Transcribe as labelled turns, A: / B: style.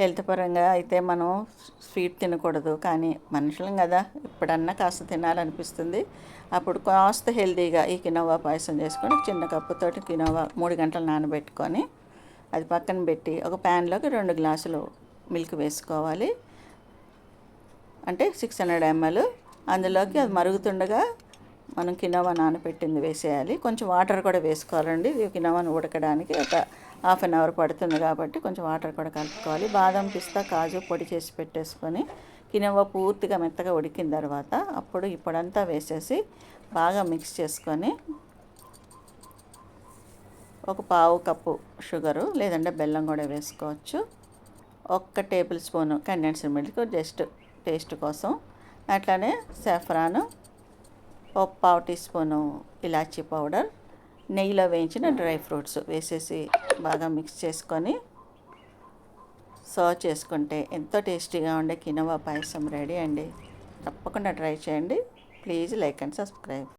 A: Health పరంగా అయితే మనం స్వీట్ తినకూడదు, కానీ మనుషులం కదా, ఇప్పుడన్నా కాస్త తినాలనిపిస్తుంది. అప్పుడు కాస్త హెల్తీగా ఈ కినోవా పాయసం చేసుకొని చిన్న కప్పుతోటి కినోవా 3 గంటలు నానబెట్టుకొని అది పక్కన పెట్టి ఒక ప్యాన్లోకి 2 గ్లాసులు మిల్క్ వేసుకోవాలి. అంటే 600 ml. అందులోకి అది మరుగుతుండగా మనం కినోవా నానబెట్టింది వేసేయాలి. కొంచెం వాటర్ కూడా వేసుకోవాలండి. కినోవాను ఉడకడానికి ఒక 1/2 అవర్ పడుతుంది కాబట్టి కొంచెం వాటర్ కూడా కలుపుకోవాలి. బాదం, పిస్తా, కాజు పొడి చేసి పెట్టేసుకొని కినోవా పూర్తిగా మెత్తగా ఉడికిన తర్వాత అప్పుడు ఈ పొడంతా వేసేసి బాగా మిక్స్ చేసుకొని ఒక పావు కప్పు షుగరు లేదంటే బెల్లం కూడా వేసుకోవచ్చు. 1 table spoon condensed milk just taste కోసం. అట్లానే సాఫ్రాను, ఒక పావు టీ స్పూను ఇలాచీ పౌడర్, నెయ్యిలో వేయించిన డ్రై ఫ్రూట్స్ వేసేసి బాగా మిక్స్ చేసుకొని సర్వ్ చేసుకుంటే ఎంతో టేస్టీగా ఉండే కినోవా పాయసం రెడీ అండి. తప్పకుండా ట్రై చేయండి. Please like and subscribe.